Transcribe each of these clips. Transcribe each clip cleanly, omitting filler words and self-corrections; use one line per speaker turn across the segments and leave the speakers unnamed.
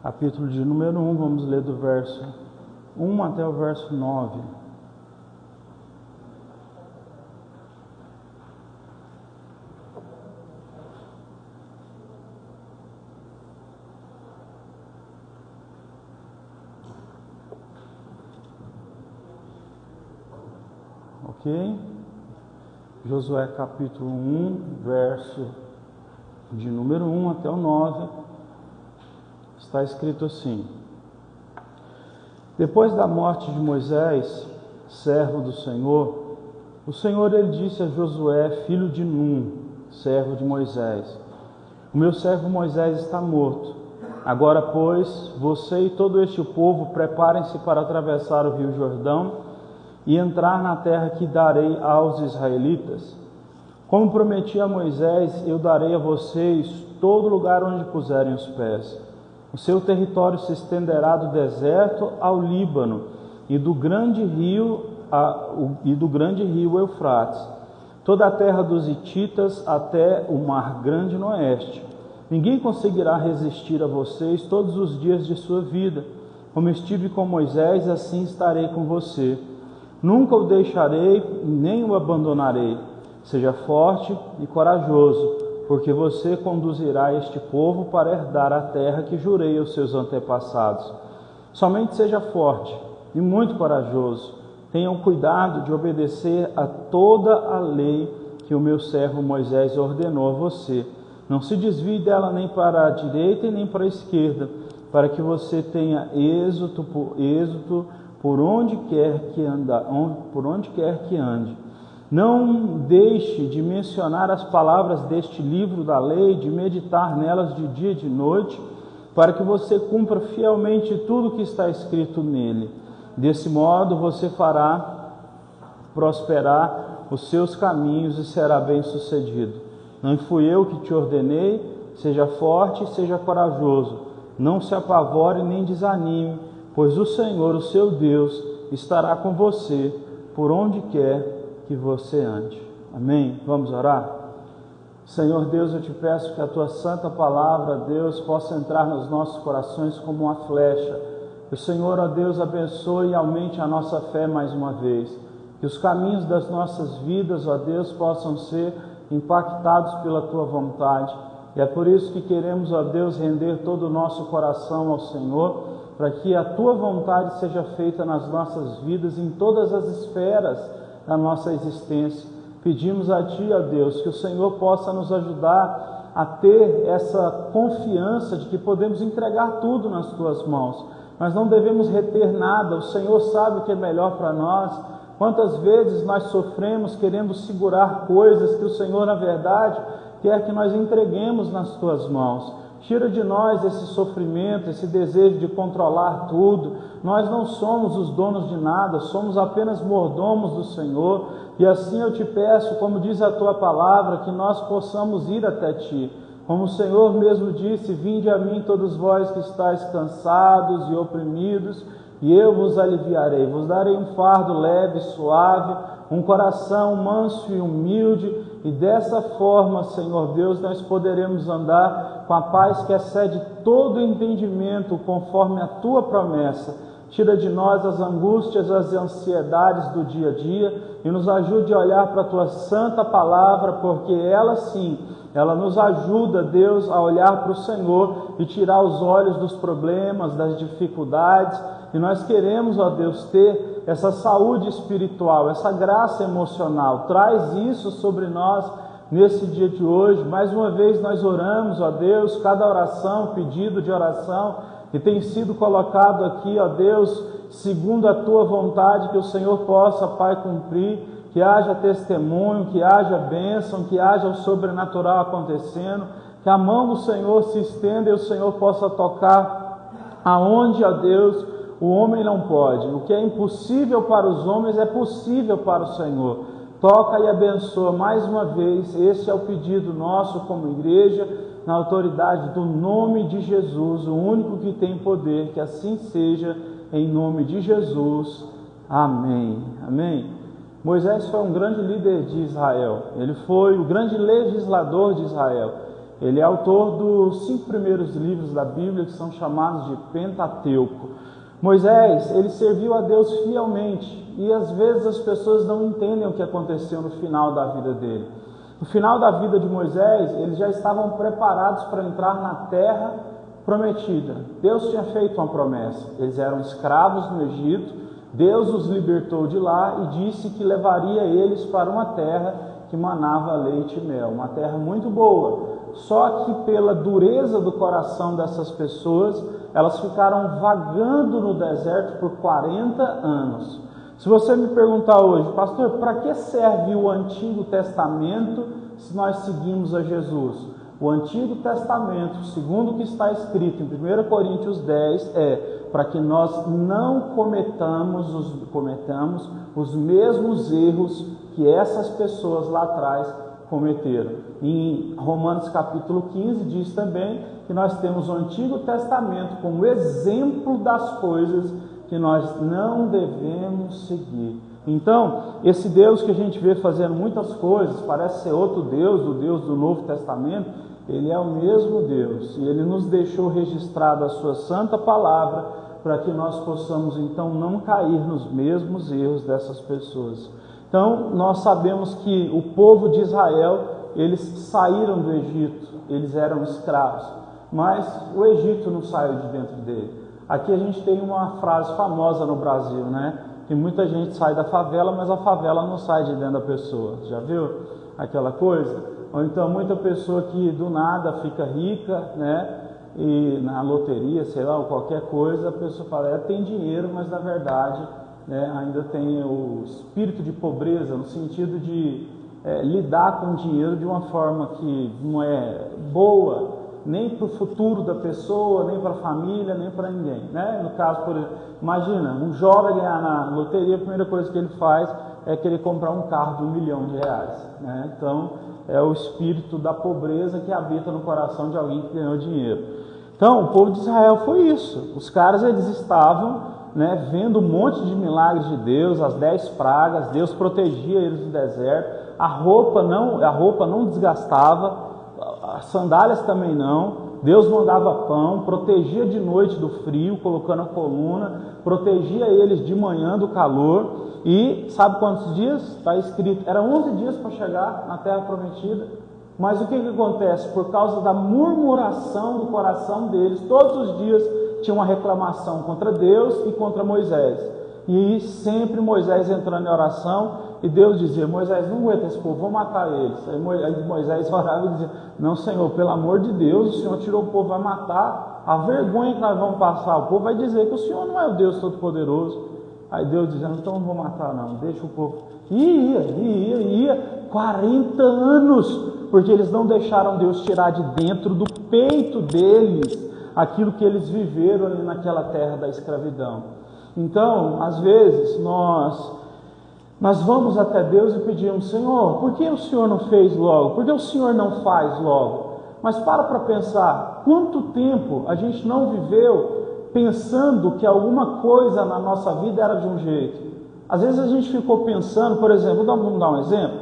capítulo de número 1, vamos ler do verso 1 até o verso 9. Ok? Josué capítulo 1, verso de número 1 até o 9, está escrito assim: Depois da morte de Moisés, servo do Senhor, o Senhor ele disse a Josué, filho de Num, servo de Moisés: O meu servo Moisés está morto. Agora, pois, você e todo este povo preparem-se para atravessar o rio Jordão e entrar na terra que darei aos israelitas. Como prometi a Moisés, eu darei a vocês todo lugar onde puserem os pés. O seu território se estenderá do deserto ao Líbano e do grande rio Eufrates, toda a terra dos hititas até o mar grande no oeste. Ninguém conseguirá resistir a vocês todos os dias de sua vida. Como estive com Moisés, assim estarei com você. Nunca o deixarei, nem o abandonarei. Seja forte e corajoso, porque você conduzirá este povo para herdar a terra que jurei aos seus antepassados. Somente seja forte e muito corajoso. Tenham cuidado de obedecer a toda a lei que o meu servo Moisés ordenou a você. Não se desvie dela nem para a direita e nem para a esquerda, para que você tenha êxito por onde quer que ande. Não deixe de mencionar as palavras deste livro da lei, de meditar nelas de dia e de noite, para que você cumpra fielmente tudo que está escrito nele. Desse modo você fará prosperar os seus caminhos e será bem-sucedido. Não fui eu que te ordenei? Seja forte e seja corajoso. Não se apavore nem desanime, pois o Senhor, o seu Deus, estará com você por onde quer que você ande. Amém? Vamos orar? Senhor Deus, eu te peço que a tua santa palavra, Deus, possa entrar nos nossos corações como uma flecha. Que o Senhor, ó Deus, abençoe e aumente a nossa fé mais uma vez. Que os caminhos das nossas vidas, ó Deus, possam ser impactados pela tua vontade. E é por isso que queremos, ó Deus, render todo o nosso coração ao Senhor, para que a tua vontade seja feita nas nossas vidas, em todas as esferas da nossa existência. Pedimos a ti, ó Deus, que o Senhor possa nos ajudar a ter essa confiança de que podemos entregar tudo nas tuas mãos, mas não devemos reter nada. O Senhor sabe o que é melhor para nós. Quantas vezes nós sofremos querendo segurar coisas que o Senhor, na verdade, quer que nós entreguemos nas tuas mãos. Tira de nós esse sofrimento, esse desejo de controlar tudo. Nós não somos os donos de nada, somos apenas mordomos do Senhor. E assim eu te peço, como diz a tua palavra, que nós possamos ir até ti. Como o Senhor mesmo disse: vinde a mim todos vós que estáis cansados e oprimidos, e eu vos aliviarei. Vos darei um fardo leve e suave, um coração manso e humilde, e dessa forma, Senhor Deus, nós poderemos andar com a paz que excede todo entendimento, conforme a tua promessa. Tira de nós as angústias, as ansiedades do dia a dia e nos ajude a olhar para a tua santa palavra, porque ela sim, ela nos ajuda, Deus, a olhar para o Senhor e tirar os olhos dos problemas, das dificuldades. E nós queremos, ó Deus, ter essa saúde espiritual, essa graça emocional. Traz isso sobre nós nesse dia de hoje. Mais uma vez nós oramos, ó Deus, cada oração, pedido de oração que tem sido colocado aqui, ó Deus, segundo a tua vontade, que o Senhor possa, Pai, cumprir, que haja testemunho, que haja bênção, que haja o sobrenatural acontecendo, que a mão do Senhor se estenda e o Senhor possa tocar aonde, ó Deus, o homem não pode. O que é impossível para os homens é possível para o Senhor. Toca e abençoa mais uma vez. Esse é o pedido nosso como igreja, na autoridade do nome de Jesus, o único que tem poder. Que assim seja, em nome de Jesus. Amém. Amém. Moisés foi um grande líder de Israel. Ele foi o grande legislador de Israel. Ele é autor dos 5 primeiros livros da Bíblia, que são chamados de Pentateuco. Moisés, ele serviu a Deus fielmente, e às vezes as pessoas não entendem o que aconteceu no final da vida dele. No final da vida de Moisés, eles já estavam preparados para entrar na terra prometida. Deus tinha feito uma promessa. Eles eram escravos no Egito, Deus os libertou de lá e disse que levaria eles para uma terra que manava leite e mel, uma terra muito boa. Só que pela dureza do coração dessas pessoas, elas ficaram vagando no deserto por 40 anos. Se você me perguntar hoje, pastor, para que serve o Antigo Testamento se nós seguimos a Jesus? O Antigo Testamento, segundo o que está escrito em 1 Coríntios 10, é para que nós não cometamos os mesmos erros que essas pessoas lá atrás cometeram. Em Romanos capítulo 15 diz também que nós temos o Antigo Testamento como exemplo das coisas que nós não devemos seguir. Então, esse Deus que a gente vê fazendo muitas coisas, parece ser outro Deus, o Deus do Novo Testamento, ele é o mesmo Deus, e ele nos deixou registrado a sua santa palavra para que nós possamos então não cair nos mesmos erros dessas pessoas. Então, nós sabemos que o povo de Israel, eles saíram do Egito, eles eram escravos, mas o Egito não saiu de dentro dele. Aqui a gente tem uma frase famosa no Brasil, né? Que muita gente sai da favela, mas a favela não sai de dentro da pessoa. Já viu aquela coisa? Ou então muita pessoa que do nada fica rica, né? E na loteria, sei lá, ou qualquer coisa, a pessoa fala, tem dinheiro, mas na verdade, né, ainda tem o espírito de pobreza, no sentido de lidar com o dinheiro de uma forma que não é boa, nem para o futuro da pessoa, nem para a família, nem para ninguém, né? No caso, por exemplo, imagina, um jovem ganhar na loteria, a primeira coisa que ele faz é querer comprar um carro de R$1 milhão, né? Então, é o espírito da pobreza que habita no coração de alguém que ganhou dinheiro. Então, o povo de Israel foi isso. Os caras, eles estavam, né, vendo um monte de milagres de Deus, as 10 pragas, Deus protegia eles no deserto, a roupa não desgastava, as sandálias também não, Deus mandava pão, protegia de noite do frio, colocando a coluna, protegia eles de manhã do calor, e sabe quantos dias? Está escrito, eram 11 dias para chegar na terra prometida, mas o que acontece? Por causa da murmuração do coração deles, todos os dias tinha uma reclamação contra Deus e contra Moisés, e sempre Moisés entrando em oração, e Deus dizia, Moisés, não aguenta esse povo, vou matar eles. Aí Moisés orava e dizia, não, Senhor, pelo amor de Deus, o Senhor tirou o povo, vai matar, a vergonha que nós vamos passar, o povo vai dizer que o Senhor não é o Deus Todo-Poderoso. Aí Deus dizendo, então não vou matar não, deixa o povo. E ia, 40 anos, porque eles não deixaram Deus tirar de dentro do peito deles aquilo que eles viveram ali naquela terra da escravidão. Então, às vezes, nós vamos até Deus e pedimos, Senhor, por que o Senhor não fez logo? Por que o Senhor não faz logo? Mas para pensar, quanto tempo a gente não viveu pensando que alguma coisa na nossa vida era de um jeito? Às vezes a gente ficou pensando, por exemplo, vamos dar um exemplo,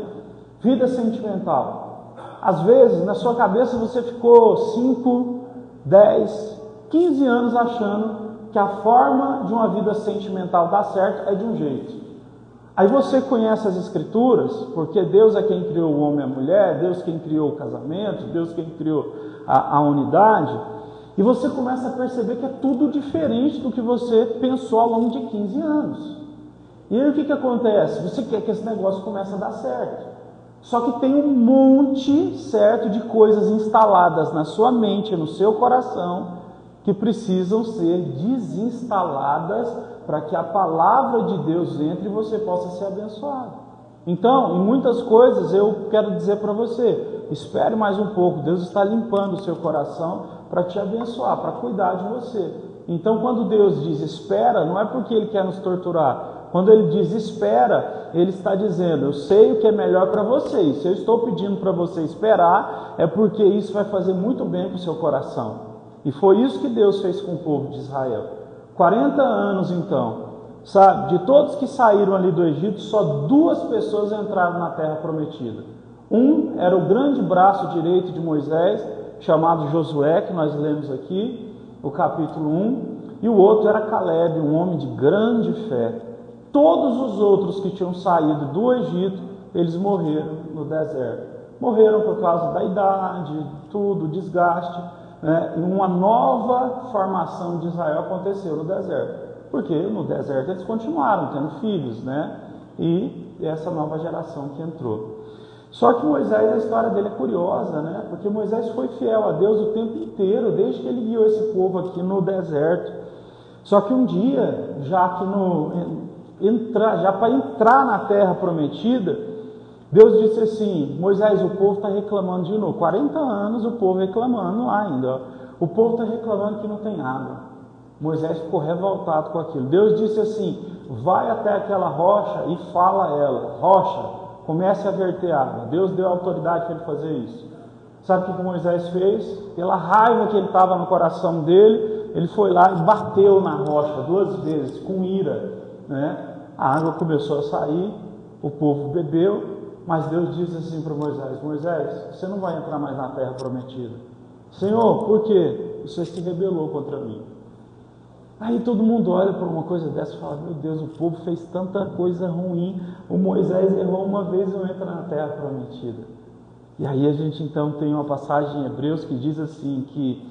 vida sentimental. Às vezes na sua cabeça você ficou 5, 10, 15 anos achando que a forma de uma vida sentimental dar certo é de um jeito. Aí você conhece as Escrituras, porque Deus é quem criou o homem e a mulher, Deus quem criou o casamento, Deus quem criou a unidade, e você começa a perceber que é tudo diferente do que você pensou ao longo de 15 anos. E aí o que acontece? Você quer que esse negócio comece a dar certo. Só que tem um monte certo de coisas instaladas na sua mente, no seu coração, que precisam ser desinstaladas para que a palavra de Deus entre e você possa ser abençoado. Então, em muitas coisas eu quero dizer para você, espere mais um pouco, Deus está limpando o seu coração para te abençoar, para cuidar de você. Então, quando Deus diz espera, não é porque Ele quer nos torturar. Quando Ele diz espera, Ele está dizendo, eu sei o que é melhor para você. Se eu estou pedindo para você esperar, é porque isso vai fazer muito bem para o seu coração. E foi isso que Deus fez com o povo de Israel. 40 anos então, sabe, de todos que saíram ali do Egito, só 2 pessoas entraram na terra prometida. Um era o grande braço direito de Moisés, chamado Josué, que nós lemos aqui, o capítulo 1, e o outro era Caleb, um homem de grande fé. Todos os outros que tinham saído do Egito, eles morreram no deserto. Morreram por causa da idade, tudo, desgaste, né? E uma nova formação de Israel aconteceu no deserto. Porque no deserto eles continuaram tendo filhos, né? E essa nova geração que entrou. Só que Moisés, a história dele é curiosa, né? Porque Moisés foi fiel a Deus o tempo inteiro, desde que ele guiou esse povo aqui no deserto. Só que um dia, já para entrar na terra prometida, Deus disse assim: Moisés, o povo está reclamando de novo. 40 anos o povo reclamando lá ainda. Ó. O povo está reclamando que não tem água. Moisés ficou revoltado com aquilo. Deus disse assim: vai até aquela rocha e fala a ela: rocha, comece a verter água. Deus deu autoridade para ele fazer isso. Sabe o que Moisés fez? Pela raiva que ele estava no coração dele, ele foi lá e bateu na rocha 2 vezes, com ira, né? A água começou a sair, o povo bebeu, mas Deus disse assim para Moisés: Moisés, você não vai entrar mais na terra prometida. Senhor, por quê? Você se rebelou contra mim. Aí todo mundo olha para uma coisa dessa e fala: meu Deus, o povo fez tanta coisa ruim, o Moisés errou uma vez e não entra na terra prometida. E aí a gente então tem uma passagem em Hebreus que diz assim, que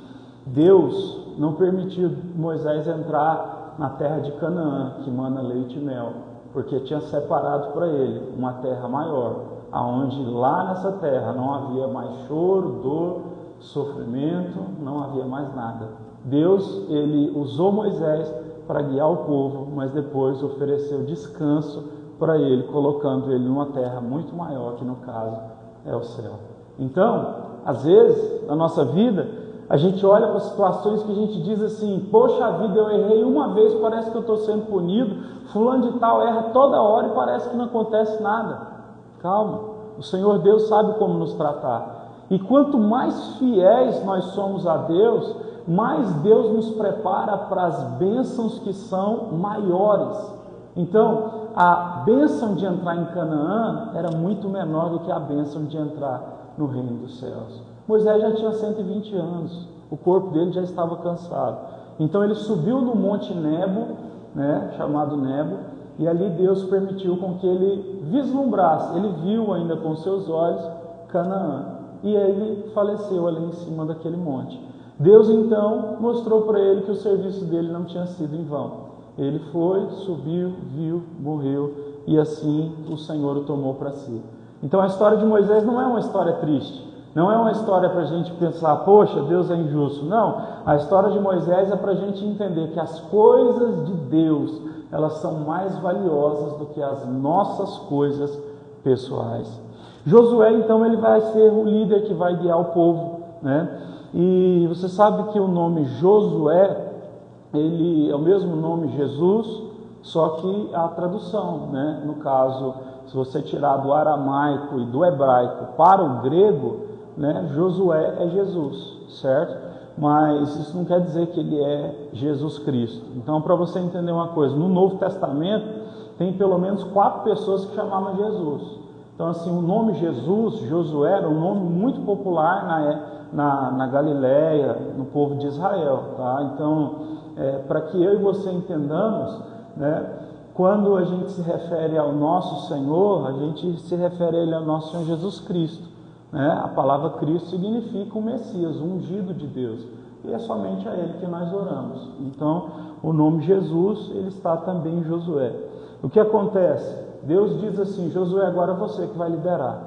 Deus não permitiu Moisés entrar na terra de Canaã, que mana leite e mel, porque tinha separado para ele uma terra maior, aonde lá nessa terra não havia mais choro, dor, sofrimento, não havia mais nada. Deus, ele usou Moisés para guiar o povo, mas depois ofereceu descanso para ele, colocando ele numa terra muito maior, que no caso é o céu. Então, às vezes, na nossa vida, a gente olha para situações que a gente diz assim: poxa vida, eu errei uma vez, parece que eu estou sendo punido, fulano de tal erra toda hora e parece que não acontece nada. Calma, o Senhor Deus sabe como nos tratar. E quanto mais fiéis nós somos a Deus, mais Deus nos prepara para as bênçãos que são maiores. Então, a bênção de entrar em Canaã era muito menor do que a bênção de entrar no reino dos céus. Moisés já tinha 120 anos, o corpo dele já estava cansado. Então ele subiu no Monte Nebo, né, chamado Nebo, e ali Deus permitiu com que ele vislumbrasse, ele viu ainda com seus olhos Canaã. E ele faleceu ali em cima daquele monte. Deus então mostrou para ele que o serviço dele não tinha sido em vão. Ele foi, subiu, viu, morreu, e assim o Senhor o tomou para si. Então a história de Moisés não é uma história triste, não é uma história para a gente pensar: poxa, Deus é injusto. Não, a história de Moisés é para a gente entender que as coisas de Deus, elas são mais valiosas do que as nossas coisas pessoais. Josué então ele vai ser o líder que vai guiar o povo, né? E você sabe que o nome Josué, ele é o mesmo nome Jesus, só que a tradução, né? No caso, se você tirar do aramaico e do hebraico para o grego, né? Josué é Jesus, certo? Mas isso não quer dizer que ele é Jesus Cristo. Então, para você entender uma coisa, no Novo Testamento tem pelo menos 4 pessoas que chamavam Jesus. Então, assim, o nome Jesus, Josué, era um nome muito popular na Galileia, no povo de Israel, tá? Então, para que eu e você entendamos, né, quando a gente se refere ao nosso Senhor, a gente se refere a Ele, ao nosso Senhor Jesus Cristo, né? A palavra Cristo significa o Messias, o ungido de Deus, e é somente a Ele que nós oramos. Então, o nome Jesus, ele está também em Josué. O que acontece? Deus diz assim: Josué, agora é você que vai liderar.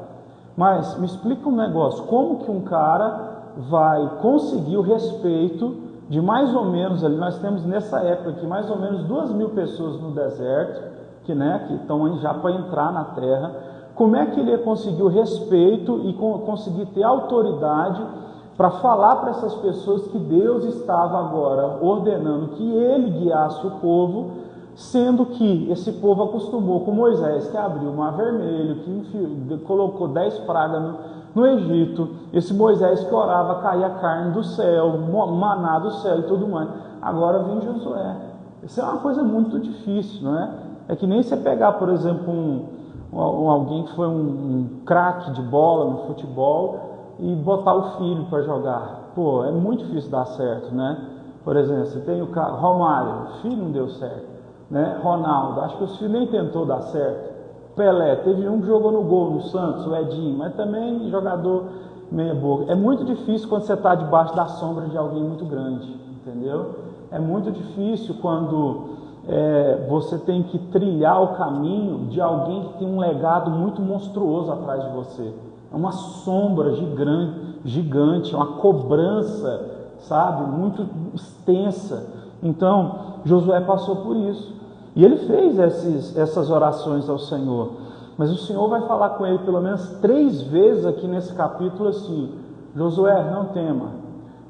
Mas me explica um negócio: como que um cara vai conseguir o respeito de mais ou menos, ali nós temos nessa época aqui mais ou menos 2.000 pessoas no deserto, que estão já para entrar na terra. Como é que ele ia conseguir o respeito e conseguir ter autoridade para falar para essas pessoas que Deus estava agora ordenando que ele guiasse o povo, sendo que esse povo acostumou com Moisés, que abriu o mar vermelho, que colocou 10 pragas no Egito, esse Moisés que orava, caía carne do céu, maná do céu e tudo mais. Agora vem Josué. Isso é uma coisa muito difícil, não é? É que nem você pegar, por exemplo, alguém que foi um craque de bola no futebol, e botar o filho para jogar. Pô, é muito difícil dar certo, né? Por exemplo, você tem o Romário, o filho não deu certo, né? Ronaldo, acho que os filhos nem tentou dar certo. Pelé, teve um que jogou no gol no Santos, o Edinho, mas também jogador meia boca. É muito difícil quando você está debaixo da sombra de alguém muito grande, entendeu? É muito difícil quando você tem que trilhar o caminho de alguém que tem um legado muito monstruoso atrás de você. É uma sombra gigante, uma cobrança, sabe, muito extensa. Então, Josué passou por isso. E ele fez essas orações ao Senhor. Mas o Senhor vai falar com ele pelo menos 3 vezes aqui nesse capítulo assim: Josué, não tema.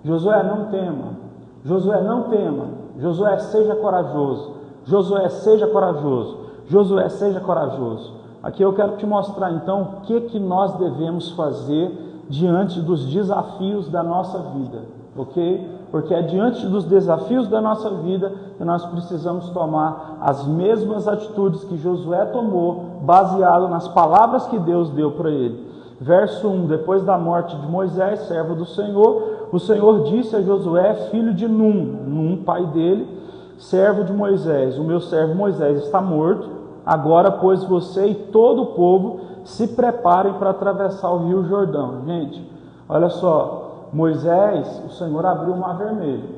Josué, não tema. Josué, não tema. Josué, seja corajoso. Josué, seja corajoso. Josué, seja corajoso. Aqui eu quero te mostrar então o que nós devemos fazer diante dos desafios da nossa vida, ok? Porque é diante dos desafios da nossa vida que nós precisamos tomar as mesmas atitudes que Josué tomou, baseado nas palavras que Deus deu para ele. Verso 1, depois da morte de Moisés, servo do Senhor, o Senhor disse a Josué, filho de Num, pai dele, servo de Moisés: o meu servo Moisés está morto, agora, pois, você e todo o povo se preparem para atravessar o rio Jordão. Gente, olha só, Moisés, o Senhor abriu o mar vermelho.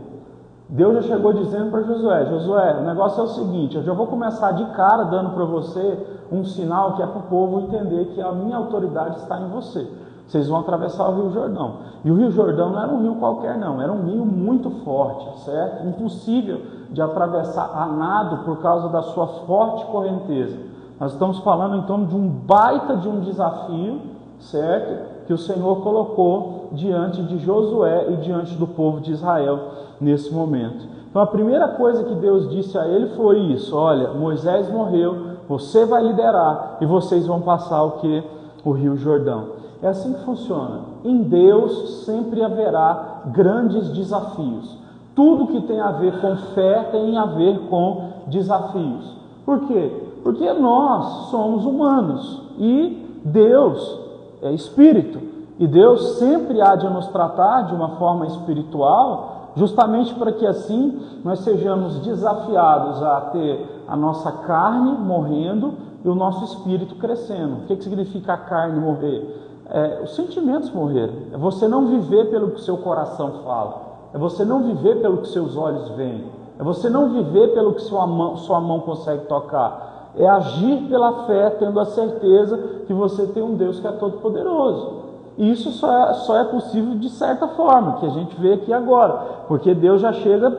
Deus já chegou dizendo para Josué: Josué, o negócio é o seguinte, eu já vou começar de cara dando para você um sinal que é para o povo entender que a minha autoridade está em você. Vocês vão atravessar o rio Jordão. E o rio Jordão não era um rio qualquer não, era um rio muito forte, certo? Impossível de atravessar a nado por causa da sua forte correnteza. Nós estamos falando então de um baita de um desafio, certo? Que o Senhor colocou diante de Josué e diante do povo de Israel nesse momento. Então a primeira coisa que Deus disse a ele foi isso: olha, Moisés morreu, você vai liderar e vocês vão passar o que? O rio Jordão. É assim que funciona. Em Deus sempre haverá grandes desafios. Tudo que tem a ver com fé tem a ver com desafios. Por quê? Porque nós somos humanos e Deus é espírito. E Deus sempre há de nos tratar de uma forma espiritual, justamente para que assim nós sejamos desafiados a ter a nossa carne morrendo e o nosso espírito crescendo. O que significa a carne morrer? Os sentimentos morreram. É você não viver pelo que seu coração fala. É você não viver pelo que seus olhos veem. É você não viver pelo que sua mão consegue tocar. É agir pela fé, tendo a certeza que você tem um Deus que é todo poderoso. E isso só é possível de certa forma, que a gente vê aqui agora. Porque Deus já chega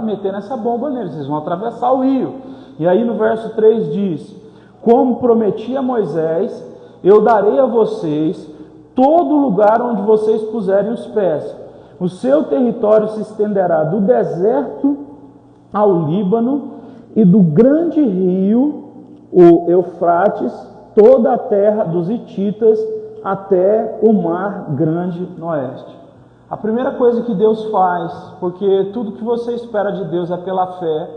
metendo essa bomba neles. Vocês vão atravessar o rio. E aí no verso 3 diz: como prometi a Moisés, eu darei a vocês todo lugar onde vocês puserem os pés. O seu território se estenderá do deserto ao Líbano e do grande rio, o Eufrates, toda a terra dos hititas até o mar grande no oeste. A primeira coisa que Deus faz, porque tudo que você espera de Deus é pela fé,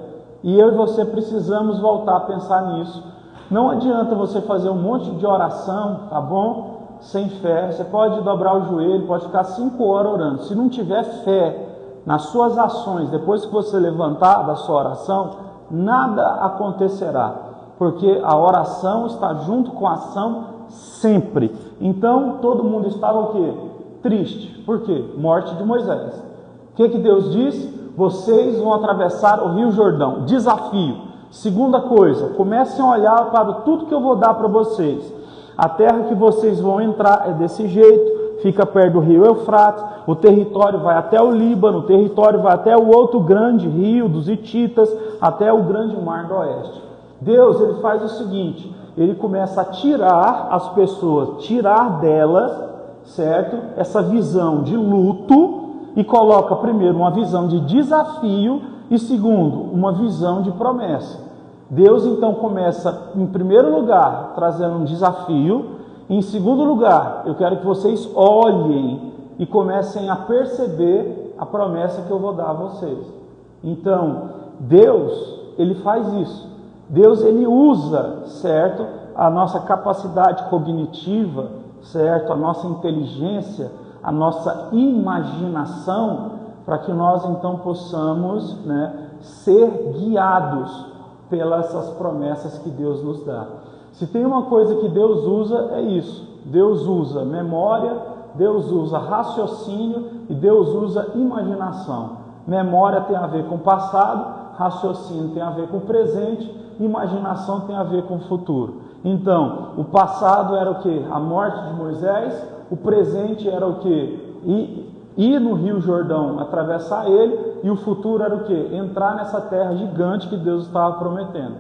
e eu e você precisamos voltar a pensar nisso. Não adianta você fazer um monte de oração, tá bom? Sem fé. Você pode dobrar o joelho, pode ficar 5 horas orando. Se não tiver fé nas suas ações, depois que você levantar da sua oração, nada acontecerá. Porque a oração está junto com a ação sempre. Então, todo mundo estava o quê? Triste. Por quê? Morte de Moisés. O que Deus diz? Vocês vão atravessar o rio Jordão. Desafio. Segunda coisa, comecem a olhar para tudo que eu vou dar para vocês. A terra que vocês vão entrar é desse jeito, fica perto do rio Eufrates, o território vai até o Líbano, o território vai até o outro grande rio dos hititas, até o grande mar do oeste. Deus, ele faz o seguinte, ele começa a tirar as pessoas, tirar delas, certo? Essa visão de luto, e coloca primeiro uma visão de desafio e segundo, uma visão de promessa. Deus então começa, em primeiro lugar, trazendo um desafio. Em segundo lugar, eu quero que vocês olhem e comecem a perceber a promessa que eu vou dar a vocês. Então, Deus, ele faz isso. Deus, ele usa, certo, a nossa capacidade cognitiva, certo, a nossa inteligência, a nossa imaginação, para que nós então possamos, ser guiados pelas essas promessas que Deus nos dá. Se tem uma coisa que Deus usa, é isso. Deus usa memória, Deus usa raciocínio e Deus usa imaginação. Memória tem a ver com o passado, raciocínio tem a ver com o presente, imaginação tem a ver com o futuro. Então, o passado era o que? A morte de Moisés. O presente era o que? Ir no Rio Jordão, atravessar ele. E o futuro era o que? Entrar nessa terra gigante que Deus estava prometendo.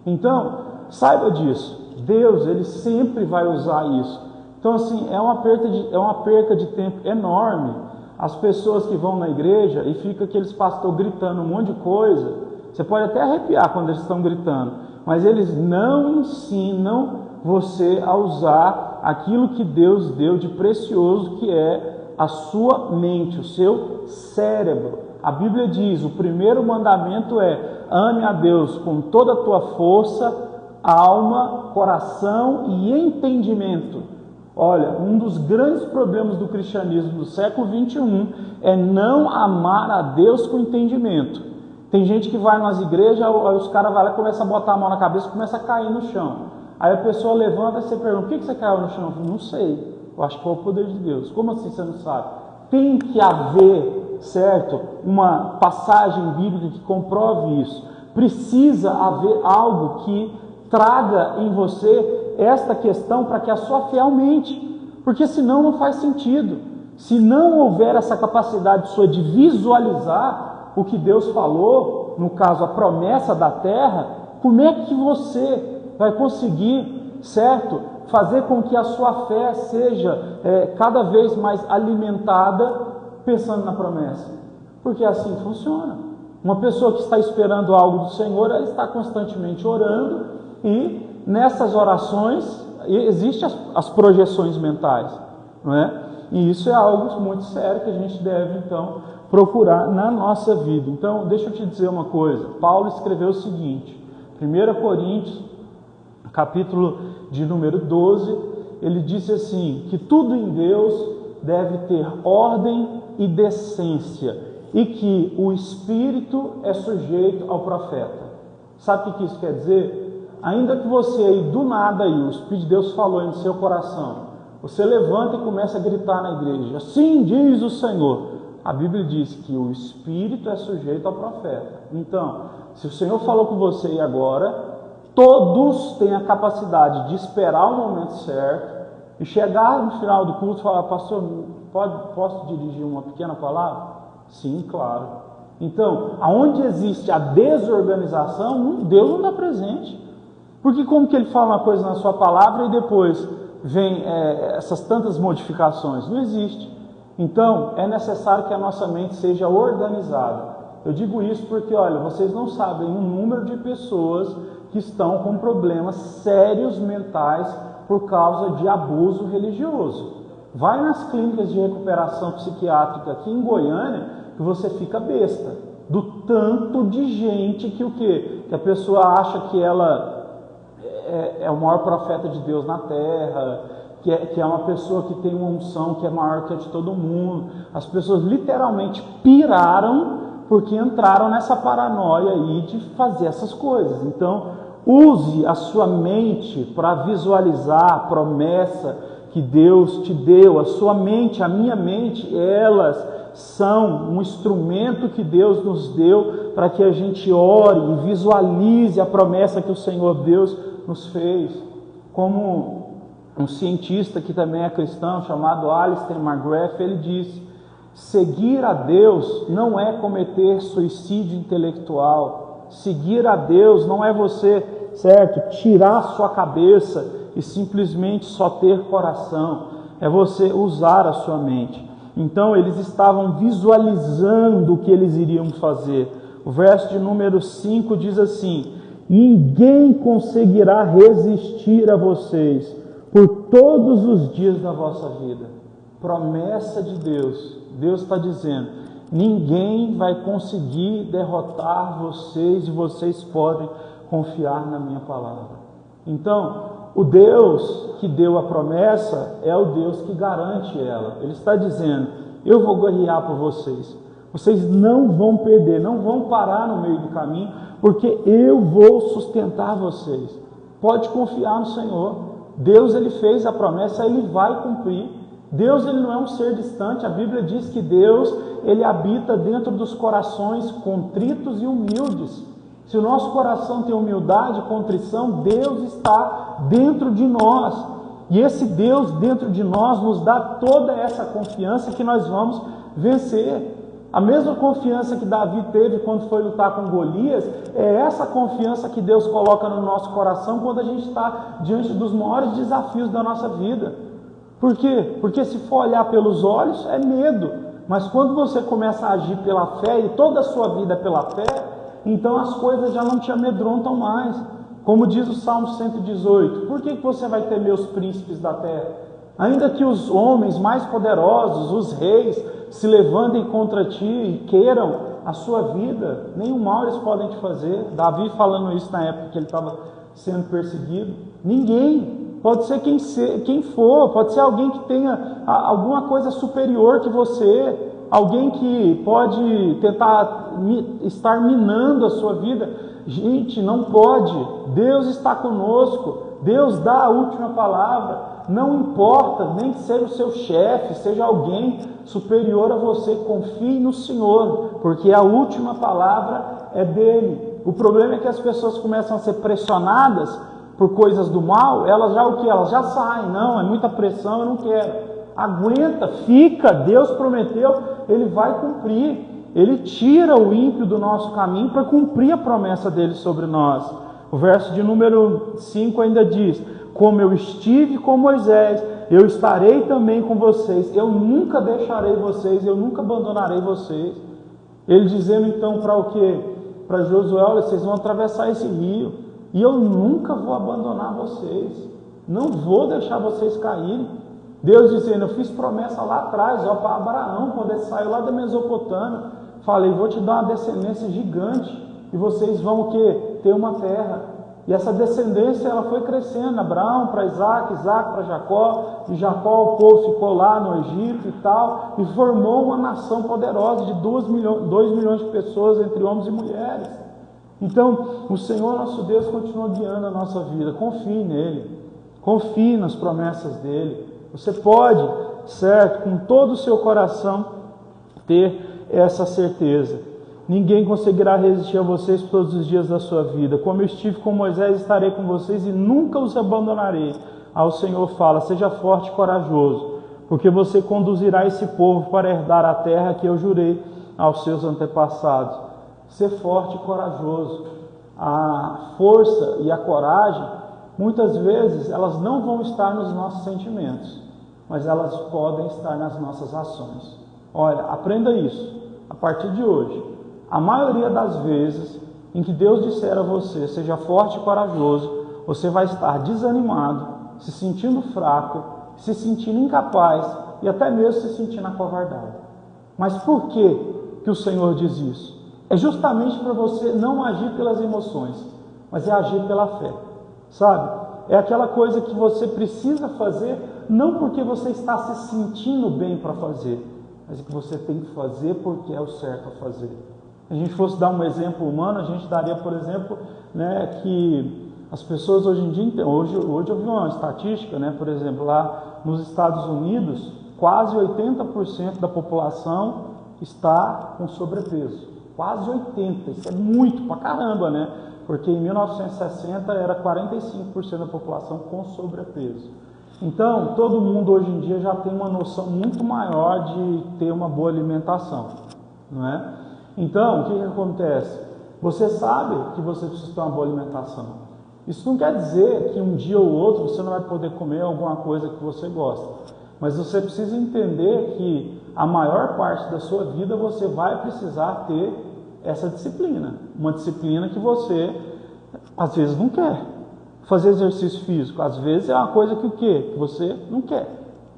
Então, saiba disso. Deus, ele sempre vai usar isso. Então, assim, é uma perca de tempo enorme. As pessoas que vão na igreja e fica aqueles pastores gritando um monte de coisa. Você pode até arrepiar quando eles estão gritando, mas eles não ensinam você a usar aquilo que Deus deu de precioso, que é a sua mente, o seu cérebro. A Bíblia diz, o primeiro mandamento é: ame a Deus com toda a tua força, alma, coração e entendimento. Olha, um dos grandes problemas do cristianismo do século 21 é não amar a Deus com entendimento. Tem gente que vai nas igrejas, aí os caras vão lá e começam a botar a mão na cabeça e começa a cair no chão. Aí a pessoa levanta e você pergunta: por que você caiu no chão? Eu falo: não sei, eu acho que é o poder de Deus. Como assim você não sabe? Tem que haver, certo, uma passagem bíblica que comprove isso. Precisa haver algo que traga em você esta questão para que a sua fé aumente, porque senão não faz sentido. Se não houver essa capacidade sua de visualizar o que Deus falou, no caso a promessa da terra, como é que você vai conseguir, certo, fazer com que a sua fé seja cada vez mais alimentada pensando na promessa? Porque assim funciona. Uma pessoa que está esperando algo do Senhor, ela está constantemente orando, e nessas orações existem as projeções mentais, não é? E isso é algo muito sério que a gente deve então procurar na nossa vida. Então, deixa eu te dizer uma coisa. Paulo escreveu o seguinte, 1 Coríntios, capítulo de número 12, ele disse assim, que tudo em Deus deve ter ordem e decência, e que o Espírito é sujeito ao profeta. Sabe o que isso quer dizer? Ainda que você aí do nada, o Espírito de Deus falou aí no seu coração, você levanta e começa a gritar na igreja: assim diz o Senhor. A Bíblia diz que o Espírito é sujeito ao profeta. Então, se o Senhor falou com você aí agora, todos têm a capacidade de esperar o momento certo e chegar no final do culto e falar: pastor, posso dirigir uma pequena palavra? Sim, claro. Então, aonde existe a desorganização, Deus não está presente. Porque como que ele fala uma coisa na sua palavra e depois vem essas tantas modificações? Não existe. Então, é necessário que a nossa mente seja organizada. Eu digo isso porque, olha, vocês não sabem o número de pessoas que estão com problemas sérios mentais por causa de abuso religioso. Vai nas clínicas de recuperação psiquiátrica aqui em Goiânia que você fica besta. Do tanto de gente que o quê? Que a pessoa acha que ela é o maior profeta de Deus na terra, que é uma pessoa que tem uma unção que é maior que a de todo mundo. As pessoas literalmente piraram porque entraram nessa paranoia aí de fazer essas coisas. Então, use a sua mente para visualizar a promessa que Deus te deu. A sua mente, a minha mente, elas são um instrumento que Deus nos deu para que a gente ore e visualize a promessa que o Senhor Deus nos fez. Como um cientista que também é cristão, chamado Alistair McGrath, ele disse: seguir a Deus não é cometer suicídio intelectual. Seguir a Deus não é você, certo, tirar a sua cabeça e simplesmente só ter coração. É você usar a sua mente. Então eles estavam visualizando o que eles iriam fazer. O verso de número 5 diz assim: ninguém conseguirá resistir a vocês por todos os dias da vossa vida. Promessa de Deus. Deus está dizendo: ninguém vai conseguir derrotar vocês e vocês podem confiar na minha palavra. Então, o Deus que deu a promessa é o Deus que garante ela. Ele está dizendo: eu vou guerrear por vocês. Vocês não vão perder, não vão parar no meio do caminho, porque eu vou sustentar vocês. Pode confiar no Senhor. Deus, ele fez a promessa, ele vai cumprir. Deus, ele não é um ser distante. A Bíblia diz que Deus, ele habita dentro dos corações contritos e humildes. Se o nosso coração tem humildade, contrição, Deus está dentro de nós. E esse Deus dentro de nós nos dá toda essa confiança que nós vamos vencer. A mesma confiança que Davi teve quando foi lutar com Golias, é essa confiança que Deus coloca no nosso coração quando a gente está diante dos maiores desafios da nossa vida. Por quê? Porque se for olhar pelos olhos, é medo. Mas quando você começa a agir pela fé, e toda a sua vida é pela fé, então as coisas já não te amedrontam mais. Como diz o Salmo 118, por que você vai temer os príncipes da terra? Ainda que os homens mais poderosos, os reis, se levantem contra ti e queiram a sua vida, nenhum mal eles podem te fazer. Davi falando isso na época que ele estava sendo perseguido. Ninguém, pode ser quem for, pode ser alguém que tenha alguma coisa superior que você, alguém que pode tentar estar minando a sua vida. Gente, não pode. Deus está conosco. Deus dá a última palavra. Não importa, nem que seja o seu chefe, seja alguém superior a você, confie no Senhor, porque a última palavra é dele. O problema é que as pessoas começam a ser pressionadas por coisas do mal, elas já saem. Não, é muita pressão, eu não quero. Aguenta, fica, Deus prometeu, ele vai cumprir. Ele tira o ímpio do nosso caminho para cumprir a promessa dele sobre nós. O verso de número 5 ainda diz: como eu estive com Moisés, eu estarei também com vocês. Eu nunca deixarei vocês, eu nunca abandonarei vocês. Ele dizendo então para o quê? Para Josué: olha, vocês vão atravessar esse rio e eu nunca vou abandonar vocês. Não vou deixar vocês caírem. Deus dizendo: eu fiz promessa lá atrás, para Abraão, quando ele saiu lá da Mesopotâmia. Falei: vou te dar uma descendência gigante e vocês vão o quê? Ter uma terra. E essa descendência ela foi crescendo, Abraão para Isaac, Isaac para Jacó, de Jacó o povo ficou lá no Egito e tal, e formou uma nação poderosa de 2 milhões de pessoas, entre homens e mulheres. Então, o Senhor nosso Deus continua guiando a nossa vida. Confie nele, confie nas promessas dele. Você pode, certo, com todo o seu coração, ter essa certeza. Ninguém conseguirá resistir a vocês todos os dias da sua vida. Como eu estive com Moisés, estarei com vocês e nunca os abandonarei. Aí o Senhor fala: seja forte e corajoso, porque você conduzirá esse povo para herdar a terra que eu jurei aos seus antepassados. Ser forte e corajoso. A força e a coragem, muitas vezes, elas não vão estar nos nossos sentimentos, mas elas podem estar nas nossas ações. Olha, aprenda isso a partir de hoje. A maioria das vezes em que Deus disser a você: seja forte e corajoso, você vai estar desanimado, se sentindo fraco, se sentindo incapaz e até mesmo se sentindo acovardado. Mas por que o Senhor diz isso? É justamente para você não agir pelas emoções, mas é agir pela fé. Sabe? É aquela coisa que você precisa fazer, não porque você está se sentindo bem para fazer, mas que você tem que fazer porque é o certo a fazer. Se a gente fosse dar um exemplo humano, a gente daria, por exemplo, que as pessoas hoje em dia, hoje eu vi uma estatística, por exemplo, lá nos Estados Unidos, quase 80% da população está com sobrepeso. Quase 80%, isso é muito pra caramba, Porque em 1960 era 45% da população com sobrepeso. Então, todo mundo hoje em dia já tem uma noção muito maior de ter uma boa alimentação, não é? Então, o que acontece? Você sabe que você precisa ter uma boa alimentação. Isso não quer dizer que um dia ou outro você não vai poder comer alguma coisa que você gosta. Mas você precisa entender que a maior parte da sua vida você vai precisar ter essa disciplina. Uma disciplina que você, às vezes, não quer. Fazer exercício físico, às vezes, é uma coisa que o quê? Que você não quer.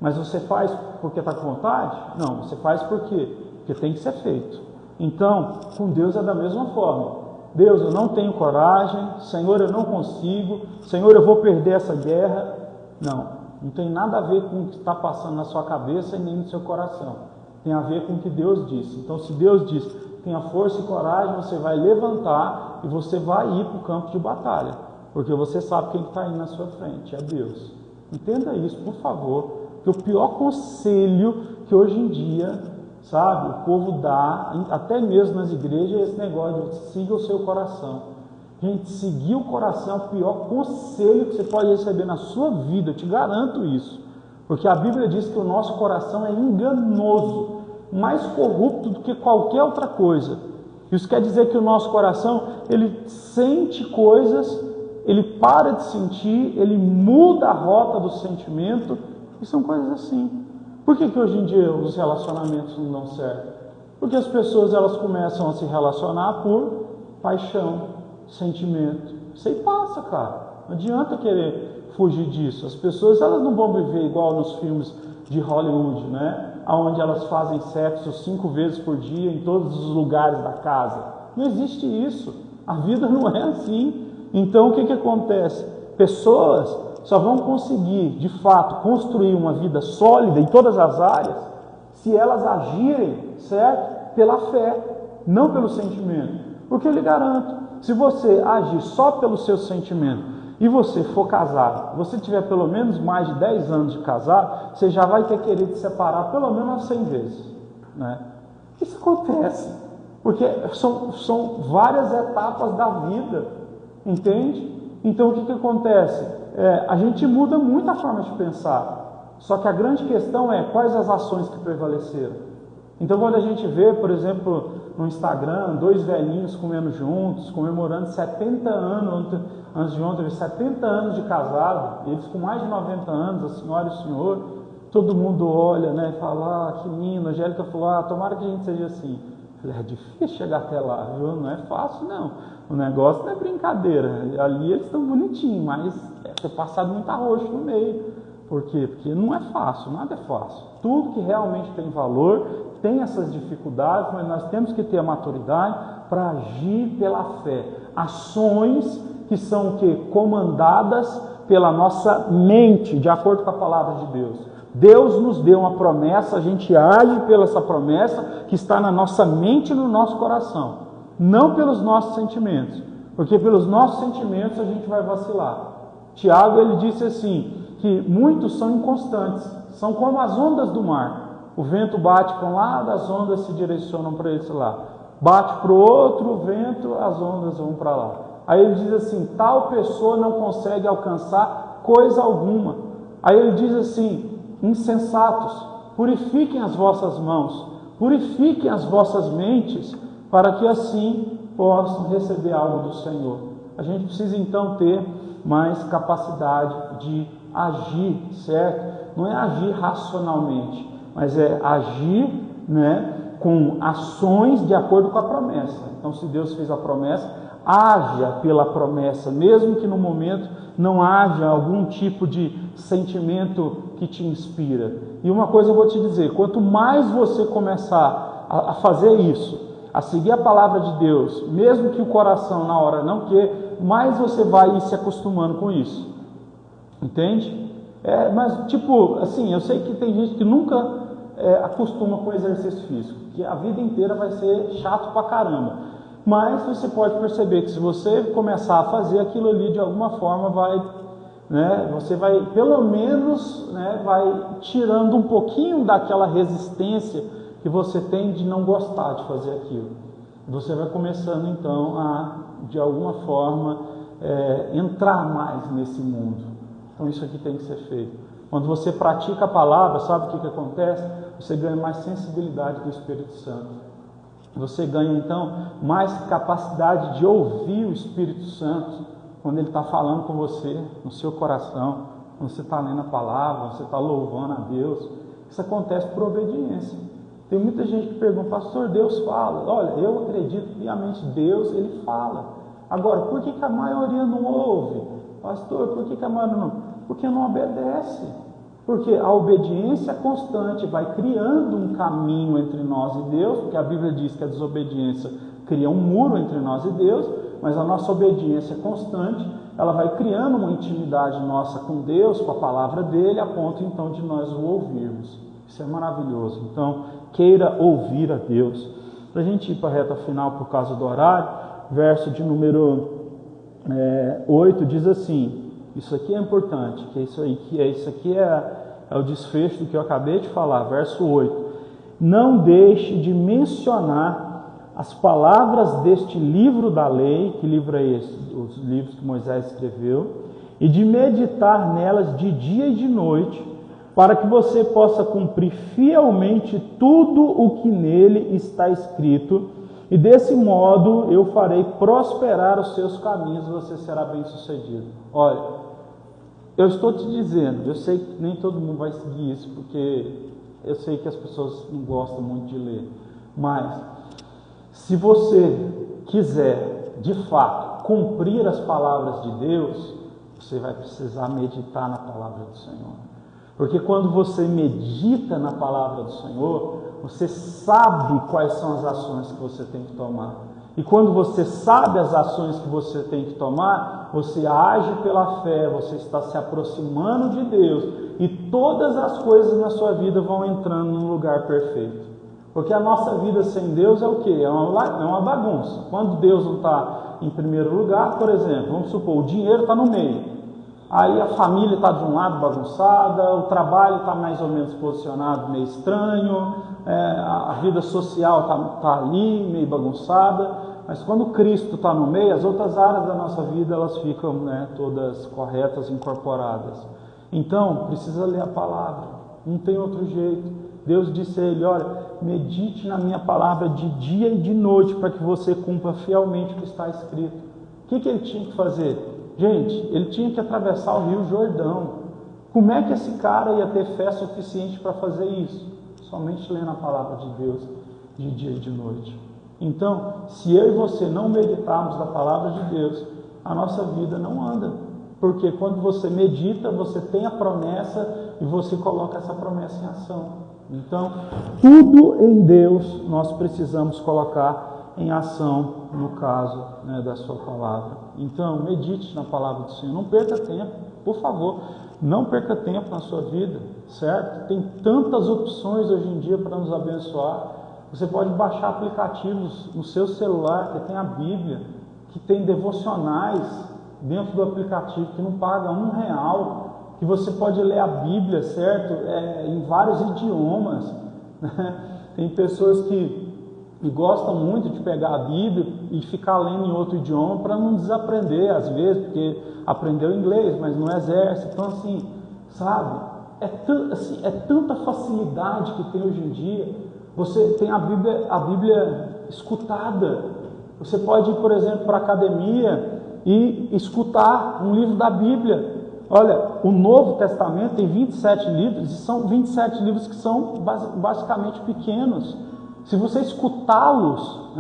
Mas você faz porque está com vontade? Não, você faz por quê? Porque tem que ser feito. Então, com Deus é da mesma forma. Deus, eu não tenho coragem, Senhor, eu não consigo, Senhor, eu vou perder essa guerra. Não tem nada a ver com o que está passando na sua cabeça e nem no seu coração. Tem a ver com o que Deus disse. Então, se Deus diz, tenha força e coragem, você vai levantar e você vai ir para o campo de batalha, porque você sabe quem está aí na sua frente, é Deus. Entenda isso, por favor, que o pior conselho que hoje em dia, sabe, o povo dá, até mesmo nas igrejas, é esse negócio de siga o seu coração. Gente, seguir o coração é o pior conselho que você pode receber na sua vida, eu te garanto isso. Porque a Bíblia diz que o nosso coração é enganoso, mais corrupto do que qualquer outra coisa. Isso quer dizer que o nosso coração, ele sente coisas, ele para de sentir, ele muda a rota do sentimento, e são coisas assim. Por que hoje em dia os relacionamentos não dão certo? Porque as pessoas elas começam a se relacionar por paixão, sentimento. Isso aí passa, cara. Não adianta querer fugir disso. As pessoas elas não vão viver igual nos filmes de Hollywood, né? Onde elas fazem sexo 5 vezes por dia em todos os lugares da casa. Não existe isso. A vida não é assim. Então o que acontece? Pessoas só vão conseguir, de fato, construir uma vida sólida em todas as áreas se elas agirem, certo? Pela fé, não pelo sentimento. Porque eu lhe garanto, se você agir só pelo seu sentimento e você for casado, você tiver pelo menos mais de 10 anos de casado, você já vai ter querido se separar pelo menos 100 vezes, né? Isso acontece, porque são várias etapas da vida, entende? Então o que acontece? A gente muda muito a forma de pensar, só que a grande questão é quais as ações que prevaleceram. Então quando a gente vê, por exemplo, no Instagram, 2 velhinhos comendo juntos, comemorando 70 anos, antes de ontem, 70 anos de casado, eles com mais de 90 anos, a senhora e o senhor, todo mundo olha, né, e fala, que lindo. A Angélica falou, tomara que a gente seja assim. Eu falei, é difícil chegar até lá, viu? Não é fácil, não. O negócio não é brincadeira. Ali eles estão bonitinhos, mas é passado muito arroz no meio. Por quê? Porque não é fácil, nada é fácil. Tudo que realmente tem valor tem essas dificuldades, mas nós temos que ter a maturidade para agir pela fé. Ações que são o quê? Comandadas pela nossa mente, de acordo com a palavra de Deus. Deus nos deu uma promessa, a gente age pela essa promessa que está na nossa mente e no nosso coração, não pelos nossos sentimentos, porque pelos nossos sentimentos a gente vai vacilar. Tiago ele disse assim, que muitos são inconstantes, são como as ondas do mar. O vento bate para um lado, as ondas se direcionam para esse lado. Bate para o outro, o vento, as ondas vão para lá. Aí ele diz assim, tal pessoa não consegue alcançar coisa alguma. Aí ele diz assim, insensatos, purifiquem as vossas mãos, purifiquem as vossas mentes, para que assim possam receber algo do Senhor. A gente precisa então ter mais capacidade de agir, certo? Não é agir racionalmente, mas é agir, né, com ações de acordo com a promessa. Então, se Deus fez a promessa, haja pela promessa, mesmo que no momento não haja algum tipo de sentimento que te inspira. E uma coisa eu vou te dizer, quanto mais você começar a fazer isso, a seguir a palavra de Deus, mesmo que o coração na hora não queira, mais você vai ir se acostumando com isso. Entende? Mas tipo, assim, eu sei que tem gente que nunca acostuma com exercício físico, que a vida inteira vai ser chato pra caramba. Mas você pode perceber que se você começar a fazer aquilo ali de alguma forma, você vai, pelo menos, vai tirando um pouquinho daquela resistência que você tem de não gostar de fazer aquilo. Você vai começando então a, de alguma forma, entrar mais nesse mundo. Então isso aqui tem que ser feito. Quando você pratica a palavra, sabe o que acontece? Você ganha mais sensibilidade do Espírito Santo. Você ganha então mais capacidade de ouvir o Espírito Santo quando ele está falando com você, no seu coração, quando você está lendo a palavra, você está louvando a Deus. Isso acontece por obediência. Tem muita gente que pergunta, pastor, Deus fala? Olha, eu acredito piamente, Deus, ele fala. Agora, por que a maioria não ouve? Pastor, por que a maioria não? Porque não obedece. Porque a obediência constante vai criando um caminho entre nós e Deus, porque a Bíblia diz que a desobediência cria um muro entre nós e Deus, mas a nossa obediência constante, ela vai criando uma intimidade nossa com Deus, com a palavra dele, a ponto então de nós o ouvirmos. Isso é maravilhoso. Então, queira ouvir a Deus. Para a gente ir para a reta final por causa do horário, verso de número 8 diz assim, isso aqui é importante, que isso aqui é o desfecho do que eu acabei de falar, verso 8. Não deixe de mencionar as palavras deste livro da lei, que livro é esse? Os livros que Moisés escreveu, e de meditar nelas de dia e de noite, para que você possa cumprir fielmente tudo o que nele está escrito, e desse modo eu farei prosperar os seus caminhos e você será bem-sucedido. Olha, eu estou te dizendo, eu sei que nem todo mundo vai seguir isso, porque eu sei que as pessoas não gostam muito de ler, mas se você quiser, de fato, cumprir as palavras de Deus, você vai precisar meditar na palavra do Senhor. Porque quando você medita na palavra do Senhor, você sabe quais são as ações que você tem que tomar. E quando você sabe as ações que você tem que tomar, você age pela fé, você está se aproximando de Deus. E todas as coisas na sua vida vão entrando no lugar perfeito. Porque a nossa vida sem Deus é o quê? É uma bagunça. Quando Deus não está em primeiro lugar, por exemplo, vamos supor, o dinheiro está no meio. Aí a família está de um lado bagunçada, o trabalho está mais ou menos posicionado meio estranho, a vida social está ali meio bagunçada, mas quando Cristo está no meio, as outras áreas da nossa vida elas ficam todas corretas, incorporadas. Então, precisa ler a palavra, não tem outro jeito. Deus disse a ele, olha, medite na minha palavra de dia e de noite, para que você cumpra fielmente o que está escrito. O que ele tinha que fazer? Gente, ele tinha que atravessar o Rio Jordão. Como é que esse cara ia ter fé suficiente para fazer isso? Somente lendo a palavra de Deus de dia e de noite. Então, se eu e você não meditarmos na palavra de Deus, a nossa vida não anda. Porque quando você medita, você tem a promessa e você coloca essa promessa em ação. Então, tudo em Deus nós precisamos colocar em ação, no caso da sua palavra. Então, medite na palavra do Senhor. Não perca tempo, por favor. Não perca tempo na sua vida, certo? Tem tantas opções hoje em dia para nos abençoar. Você pode baixar aplicativos no seu celular, que tem a Bíblia, que tem devocionais dentro do aplicativo, que não paga R$1, que você pode ler a Bíblia, certo? Em vários idiomas. Tem pessoas que gostam muito de pegar a Bíblia e ficar lendo em outro idioma para não desaprender, às vezes, porque aprendeu inglês, mas não exerce. Então, assim, sabe? É tanta facilidade que tem hoje em dia. Você tem a Bíblia escutada. Você pode ir, por exemplo, para a academia e escutar um livro da Bíblia. Olha, o Novo Testamento tem 27 livros, e são 27 livros que são basicamente pequenos. Se você escutá-los,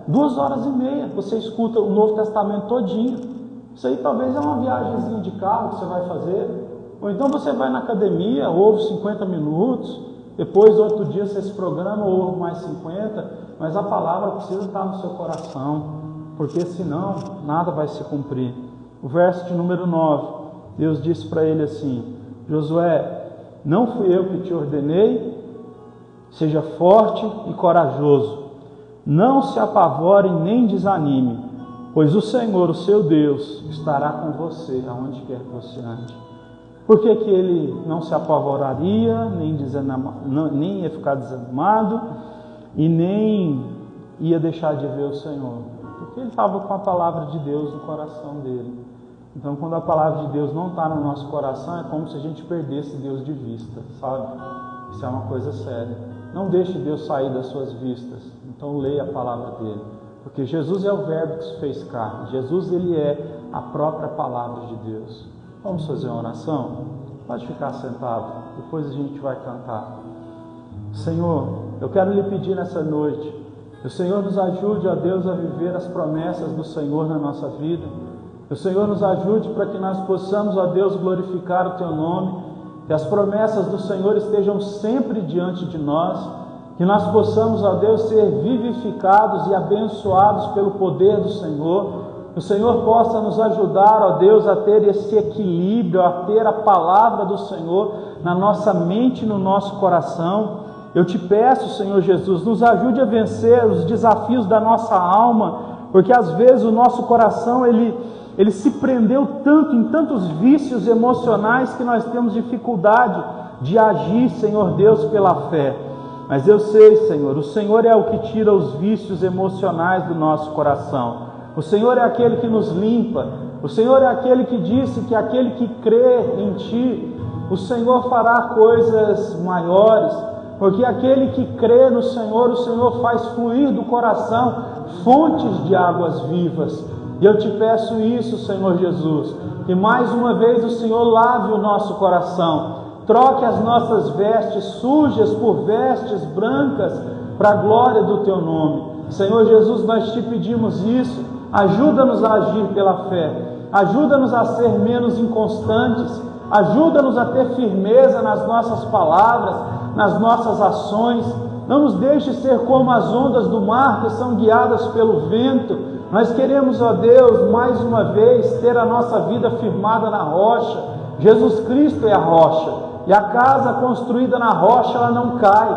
2h30, você escuta o Novo Testamento todinho. Isso aí talvez é uma viagemzinha de carro que você vai fazer. Ou então você vai na academia, ouve 50 minutos, depois outro dia você se programa, ouve mais 50, mas a palavra precisa estar no seu coração, porque senão nada vai se cumprir. O verso de número 9, Deus disse para ele assim, Josué, não fui eu que te ordenei? Seja forte e corajoso, não se apavore nem desanime, pois o Senhor, o seu Deus, estará com você aonde quer que você ande. Por que ele não se apavoraria, nem ia ficar desanimado e nem ia deixar de ver o Senhor? Porque ele estava com a palavra de Deus no coração dele. Então, quando a palavra de Deus não está no nosso coração, é como se a gente perdesse Deus de vista, sabe? Isso é uma coisa séria. Não deixe Deus sair das suas vistas. Então, leia a palavra dele. Porque Jesus é o verbo que se fez carne. Jesus, ele é a própria palavra de Deus. Vamos fazer uma oração? Pode ficar sentado. Depois a gente vai cantar. Senhor, eu quero lhe pedir nessa noite, que o Senhor nos ajude, ó Deus, a viver as promessas do Senhor na nossa vida. Que o Senhor nos ajude para que nós possamos, ó Deus, glorificar o Teu nome, que as promessas do Senhor estejam sempre diante de nós, que nós possamos, ó Deus, ser vivificados e abençoados pelo poder do Senhor, Que o Senhor possa nos ajudar, ó Deus, a ter esse equilíbrio, a ter a palavra do Senhor na nossa mente e no nosso coração. Eu te peço, Senhor Jesus, nos ajude a vencer os desafios da nossa alma, porque às vezes o nosso coração, ele se prendeu tanto em tantos vícios emocionais que nós temos dificuldade de agir, Senhor Deus, pela fé. Mas eu sei, Senhor, o Senhor é o que tira os vícios emocionais do nosso coração. O Senhor é aquele que nos limpa. O Senhor é aquele que disse que aquele que crê em Ti, o Senhor fará coisas maiores, porque aquele que crê no Senhor, o Senhor faz fluir do coração fontes de águas vivas. E eu te peço isso, Senhor Jesus, que mais uma vez o Senhor lave o nosso coração, troque as nossas vestes sujas por vestes brancas, para a glória do Teu nome. Senhor Jesus, nós te pedimos isso, ajuda-nos a agir pela fé, ajuda-nos a ser menos inconstantes, ajuda-nos a ter firmeza nas nossas palavras, nas nossas ações. Não nos deixe ser como as ondas do mar que são guiadas pelo vento. Nós queremos, ó Deus, mais uma vez ter a nossa vida firmada na rocha. Jesus Cristo é a rocha, e a casa construída na rocha, ela não cai,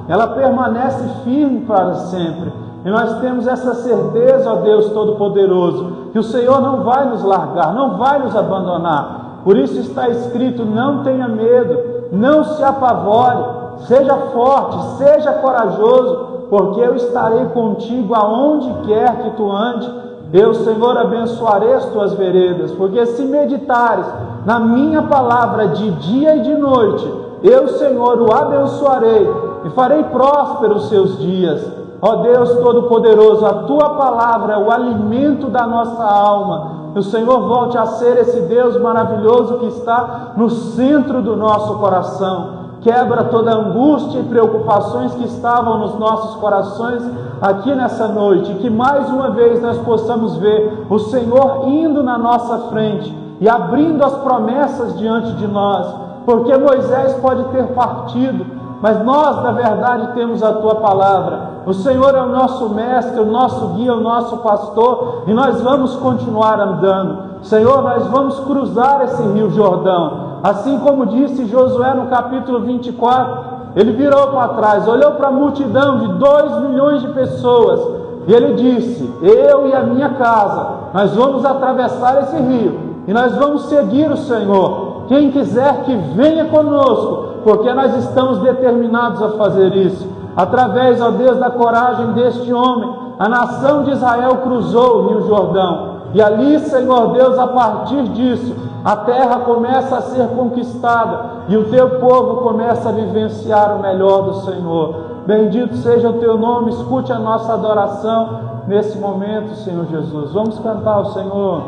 ela permanece firme para sempre. E nós temos essa certeza, ó Deus Todo-Poderoso, que o Senhor não vai nos largar, não vai nos abandonar. Por isso está escrito: não tenha medo, não se apavore, seja forte, seja corajoso, porque eu estarei contigo aonde quer que tu ande. Eu, Senhor, abençoarei as tuas veredas, porque se meditares na minha palavra de dia e de noite, eu, Senhor, o abençoarei e farei próspero os seus dias. Ó Deus Todo-Poderoso, a Tua palavra é o alimento da nossa alma. Que o Senhor volte a ser esse Deus maravilhoso que está no centro do nosso coração. Quebra toda angústia e preocupações que estavam nos nossos corações aqui nessa noite. Que mais uma vez nós possamos ver o Senhor indo na nossa frente e abrindo as promessas diante de nós. Porque Moisés pode ter partido, mas nós, na verdade, temos a Tua palavra. O Senhor é o nosso mestre, o nosso guia, o nosso pastor, e nós vamos continuar andando. Senhor, nós vamos cruzar esse rio Jordão. Assim como disse Josué no capítulo 24, ele virou para trás, olhou para a multidão de 2 milhões de pessoas, e ele disse: eu e a minha casa, nós vamos atravessar esse rio, e nós vamos seguir o Senhor. Quem quiser que venha conosco, porque nós estamos determinados a fazer isso. Através, ó Deus, da coragem deste homem, a nação de Israel cruzou o rio Jordão. E ali, Senhor Deus, a partir disso, a terra começa a ser conquistada e o Teu povo começa a vivenciar o melhor do Senhor. Bendito seja o Teu nome, escute a nossa adoração nesse momento, Senhor Jesus. Vamos cantar ao Senhor.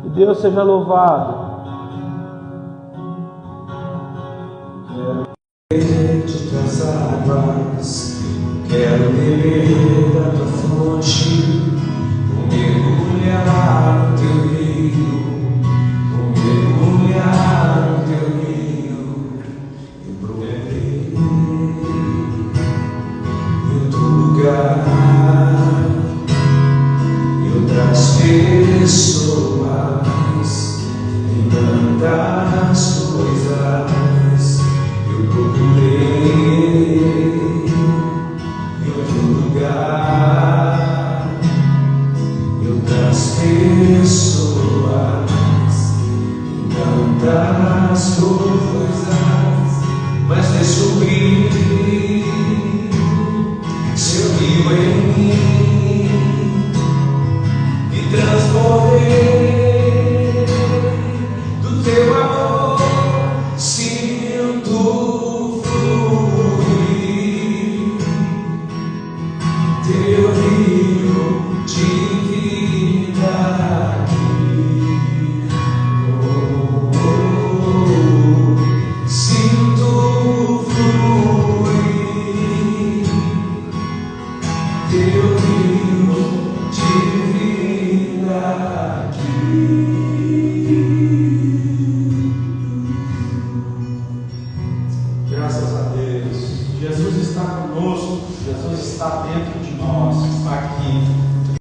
Que Deus seja louvado.
Quero ver de tuas águas, quero beber da tua